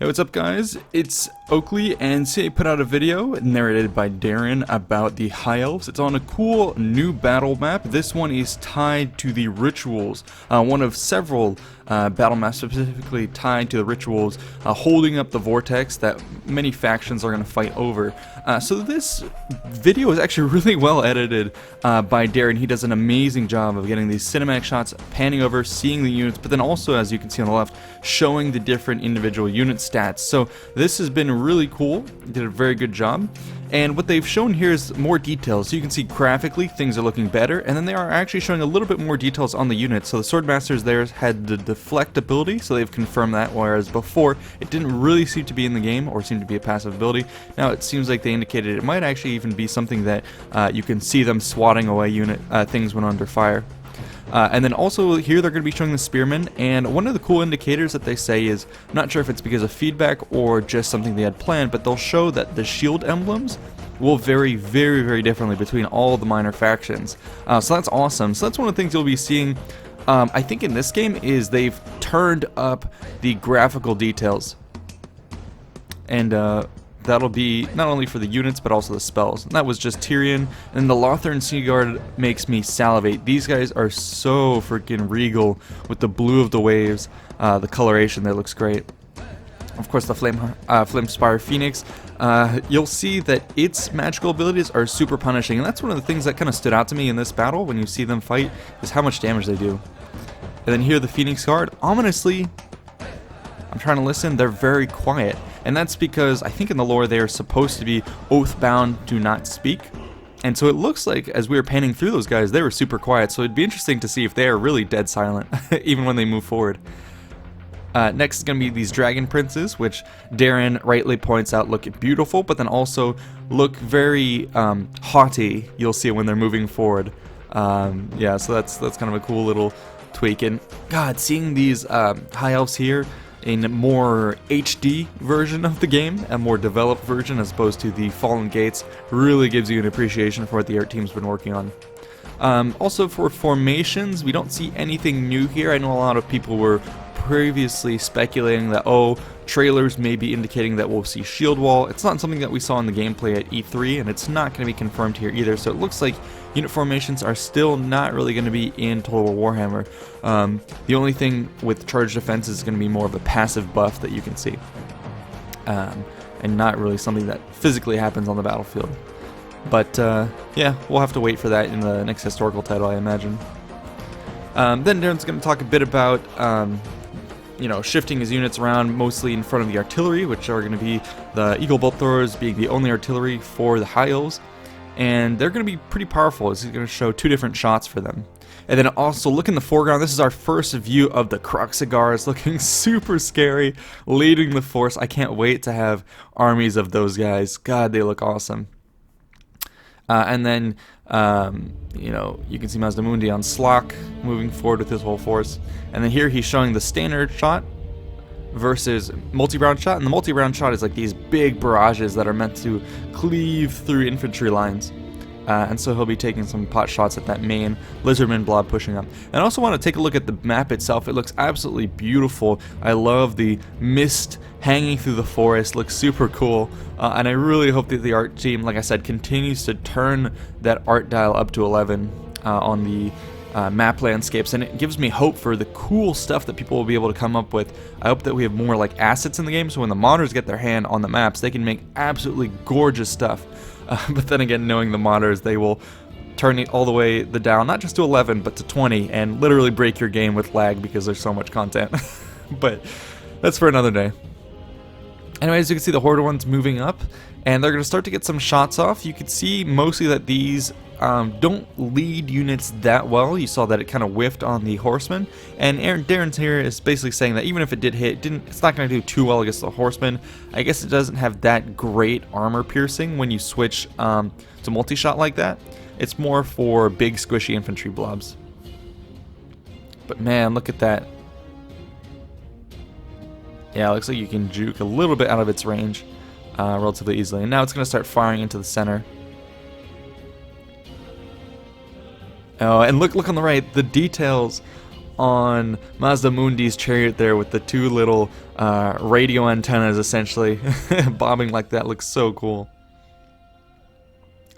Hey, what's up guys? It's Oakley, and today I put out a video narrated by Darren about the High Elves. It's on a cool new battle map. This one is tied to the rituals, one of several battle maps specifically tied to the rituals, holding up the vortex that many factions are going to fight over. So this video is actually really well edited by Darren. He does an amazing job of getting these cinematic shots, panning over, seeing the units, but then also, as you can see on the left, showing the different individual unit stats. So this has been really cool. He did a very good job. And what they've shown here is more details. So you can see graphically things are looking better, and then they are actually showing a little bit more details on the units. So the Swordmasters there had the deflect ability, so they've confirmed that, whereas before it didn't really seem to be in the game or seem to be a passive ability. Now it seems like they indicated it might actually even be something that you can see them swatting away things when under fire. And then also here they're going to be showing the Spearmen, and one of the cool indicators that they say is, I'm not sure if it's because of feedback or just something they had planned, but they'll show that the shield emblems will vary very, very differently between all the minor factions. So that's awesome. So that's one of the things you'll be seeing, I think in this game, is they've turned up the graphical details. And that'll be not only for the units, but also the spells. And that was just Tyrion. And the Lothern Sea Guard makes me salivate. These guys are so freaking regal with the blue of the waves. The coloration there looks great. Of course, the Flamespire Phoenix. You'll see that its magical abilities are super punishing. And that's one of the things that kind of stood out to me in this battle when you see them fight, is how much damage they do. And then here, the Phoenix Guard. Ominously, I'm trying to listen, they're very quiet. And that's because I think in the lore they are supposed to be oath-bound, do not speak. And so it looks like, as we were panning through those guys, they were super quiet. So it'd be interesting to see if they are really dead silent, even when they move forward. Next is going to be these Dragon Princes, which Darren rightly points out look beautiful, but then also look very haughty. You'll see it when they're moving forward. Yeah, so that's kind of a cool little tweak. And God, seeing these High Elves here in a more HD version of the game, a more developed version as opposed to the Fallen Gates, really gives you an appreciation for what the art team's been working on. Also for formations, we don't see anything new here. I know a lot of people were previously speculating that, oh, trailers may be indicating that we'll see Shield Wall. It's not something that we saw in the gameplay at E3, and it's not going to be confirmed here either, so it looks like unit formations are still not really going to be in Total War Warhammer. The only thing with charge defense is going to be more of a passive buff that you can see, and not really something that physically happens on the battlefield. But yeah, we'll have to wait for that in the next historical title, I imagine. Then Darren's going to talk a bit about shifting his units around, mostly in front of the artillery, which are going to be the Eagle Bolt Throwers being the only artillery for the High Elves. And they're going to be pretty powerful. He's going to show two different shots for them. And then also look in the foreground. This is our first view of the Kroxigors, looking super scary, leading the force. I can't wait to have armies of those guys. God, they look awesome. And then, you can see Mazdamundi on Slock moving forward with his whole force. And then here he's showing the standard shot versus multi-round shot. And the multi-round shot is like these big barrages that are meant to cleave through infantry lines. And so he'll be taking some pot shots at that main Lizardmen blob pushing up. And I also want to take a look at the map itself. It looks absolutely beautiful. I love the mist hanging through the forest. Looks super cool. And I really hope that the art team, like I said, continues to turn that art dial up to 11 on the map landscapes, and it gives me hope for the cool stuff that people will be able to come up with. I hope that we have more like assets in the game, so when the modders get their hand on the maps, they can make absolutely gorgeous stuff. But then again, knowing the modders, they will turn it all the way down, not just to 11, but to 20, and literally break your game with lag because there's so much content. But that's for another day. Anyways, you can see the Horde ones moving up, and they're going to start to get some shots off. You can see mostly that these don't lead units that well. You saw that it kind of whiffed on the Horsemen, and Darren's here is basically saying that even if it did hit, it's not going to do too well against the Horsemen. I guess it doesn't have that great armor piercing when you switch to multi-shot like that. It's more for big squishy infantry blobs. But man, look at that. Yeah, it looks like you can juke a little bit out of its range relatively easily. And now it's going to start firing into the center. Oh, and look on the right. The details on Mazda Mundi's chariot there with the two little radio antennas essentially bobbing like that. Looks so cool.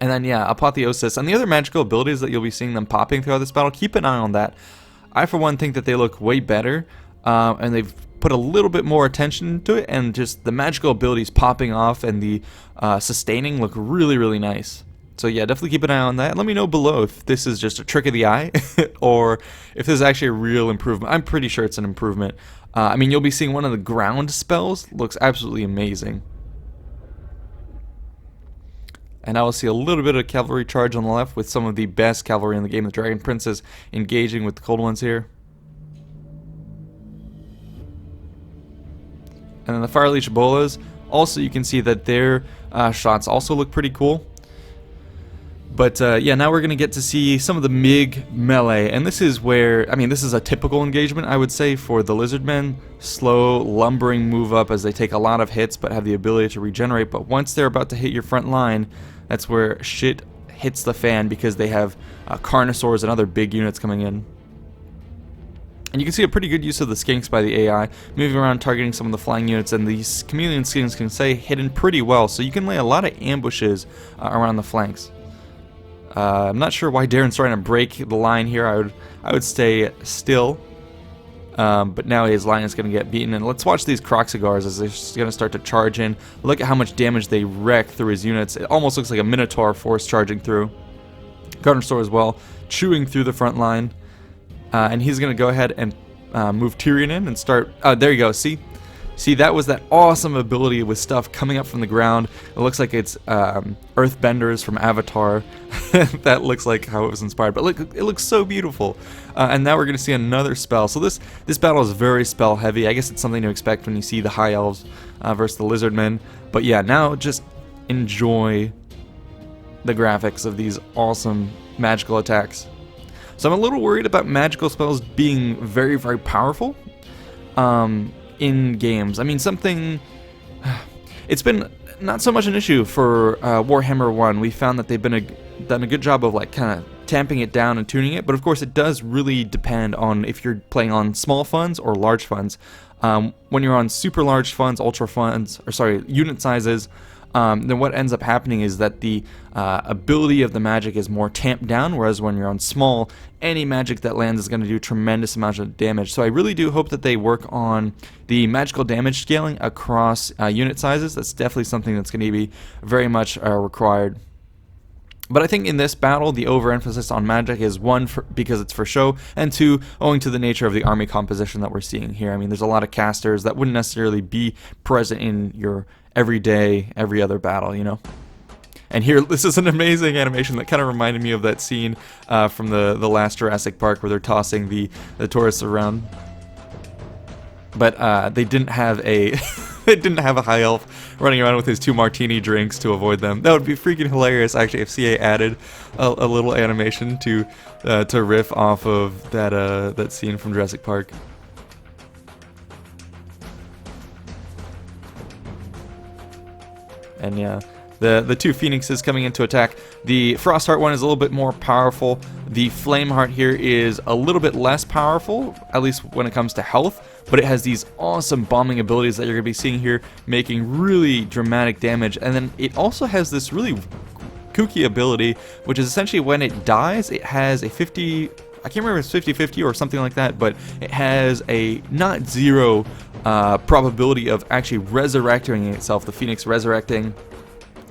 And then yeah, Apotheosis and the other magical abilities that you'll be seeing them popping throughout this battle, keep an eye on that. I for one think that they look way better, and they've put a little bit more attention to it, and just the magical abilities popping off and the sustaining look really, really nice. So yeah, definitely keep an eye on that. Let me know below if this is just a trick of the eye or if this is actually a real improvement. I'm pretty sure it's an improvement. I mean, you'll be seeing one of the ground spells. Looks absolutely amazing. And I will see a little bit of cavalry charge on the left with some of the best cavalry in the game. The Dragon Princes engaging with the cold ones here. And then the Fire Leech Bolas, also you can see that their shots also look pretty cool. But yeah, now we're going to get to see some of the MiG melee, and this is where, I mean, this is a typical engagement, I would say, for the Lizardmen. Slow, lumbering move up as they take a lot of hits, but have the ability to regenerate. But once they're about to hit your front line, that's where shit hits the fan, because they have Carnosaurs and other big units coming in. And you can see a pretty good use of the skinks by the AI, moving around targeting some of the flying units, and these chameleon skinks can stay hidden pretty well, so you can lay a lot of ambushes around the flanks. I'm not sure why Darren's trying to break the line here. I would stay still, but now his line is going to get beaten. And let's watch these Kroxigors as they're going to start to charge in. Look at how much damage they wreck through his units. It almost looks like a Minotaur force charging through. Carnosaur as well, chewing through the front line. And he's going to go ahead and move Tyrion in and start... there you go, see? See, that was that awesome ability with stuff coming up from the ground. It looks like it's Earthbenders from Avatar. That looks like how it was inspired. But look, it looks so beautiful. And now we're going to see another spell. So this battle is very spell heavy. I guess it's something to expect when you see the High Elves versus the Lizardmen. But yeah, now just enjoy the graphics of these awesome magical attacks. So I'm a little worried about magical spells being very, very powerful. In games. I mean, it's been not so much an issue for Warhammer 1. We found that they've done a good job of like kind of tamping it down and tuning it, but of course it does really depend on if you're playing on small funds or large funds. When you're on super large funds, ultra funds, or sorry, unit sizes, then what ends up happening is that the ability of the magic is more tamped down, whereas when you're on small, any magic that lands is going to do tremendous amounts of damage. So I really do hope that they work on the magical damage scaling across unit sizes. That's definitely something that's going to be very much required. But I think in this battle, the overemphasis on magic is one, because it's for show, and two, owing to the nature of the army composition that we're seeing here. I mean, there's a lot of casters that wouldn't necessarily be present in your everyday, every other battle, you know? And here, this is an amazing animation that kind of reminded me of that scene from the last Jurassic Park where they're tossing the tourists around. But they didn't have a they didn't have a high elf running around with his 2 martini drinks to avoid them. That would be freaking hilarious, actually, if CA added a little animation to riff off of that scene from Jurassic Park. And yeah, the 2 Phoenixes coming into attack. The Frostheart one is a little bit more powerful. The Flameheart here is a little bit less powerful, at least when it comes to health, but it has these awesome bombing abilities that you're going to be seeing here, making really dramatic damage. And then it also has this really kooky ability, which is essentially when it dies, it has a 50... I can't remember if it's 50-50 or something like that, but it has a not zero probability of actually resurrecting itself, the Phoenix resurrecting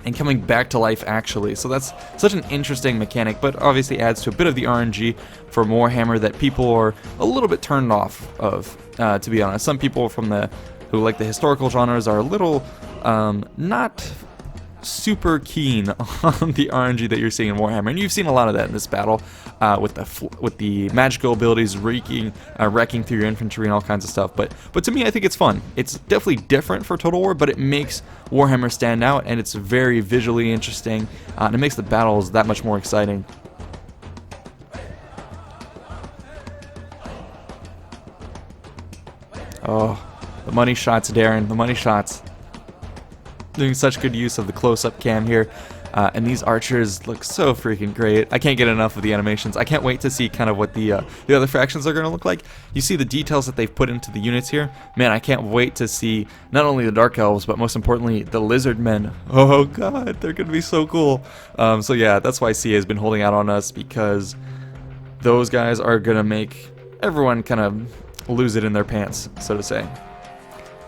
and coming back to life actually. So that's such an interesting mechanic, but obviously adds to a bit of the RNG for Warhammer that people are a little bit turned off of, to be honest. Some people who like the historical genres are a little not super keen on the RNG that you're seeing in Warhammer, and you've seen a lot of that in this battle with the magical abilities wrecking through your infantry and all kinds of stuff. But to me, I think it's fun. It's definitely different for Total War, but it makes Warhammer stand out, and it's very visually interesting, and it makes the battles that much more exciting. Oh, the money shots, Darren, the money shots. Doing such good use of the close-up cam here. And these archers look so freaking great. I can't get enough of the animations. I can't wait to see kind of what the other factions are going to look like. You see the details that they've put into the units here? Man, I can't wait to see not only the Dark Elves, but most importantly, the Lizardmen. Oh god, they're going to be so cool. So yeah, that's why CA has been holding out on us, because those guys are going to make everyone kind of lose it in their pants, so to say.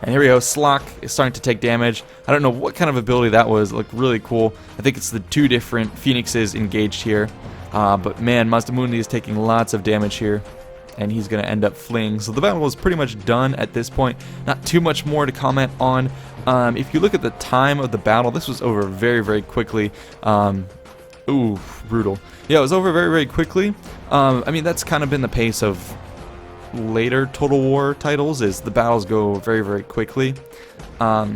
And here we go, Slock is starting to take damage. I don't know what kind of ability that was. It looked really cool. I think it's the 2 different phoenixes engaged here. But man, Mazdamundi is taking lots of damage here, and he's going to end up fleeing. So the battle is pretty much done at this point. Not too much more to comment on. If you look at the time of the battle, this was over very, very quickly. Ooh, brutal. Yeah, it was over very, very quickly. I mean, that's kind of been the pace of later Total War titles, is the battles go very, very quickly. So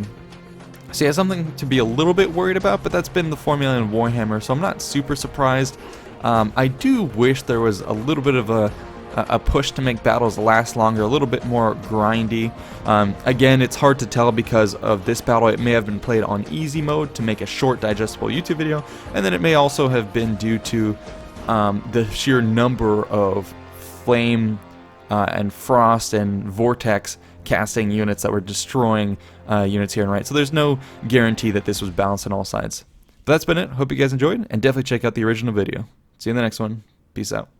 yeah, something to be a little bit worried about, but that's been the formula in Warhammer, so I'm not super surprised. I do wish there was a little bit of a push to make battles last longer, a little bit more grindy. Again, it's hard to tell because of this battle. It may have been played on easy mode to make a short digestible YouTube video, and then it may also have been due to the sheer number of flame and frost and vortex casting units that were destroying units here and right. So there's no guarantee that this was balanced on all sides. But that's been it. Hope you guys enjoyed, and definitely check out the original video. See you in the next one. Peace out.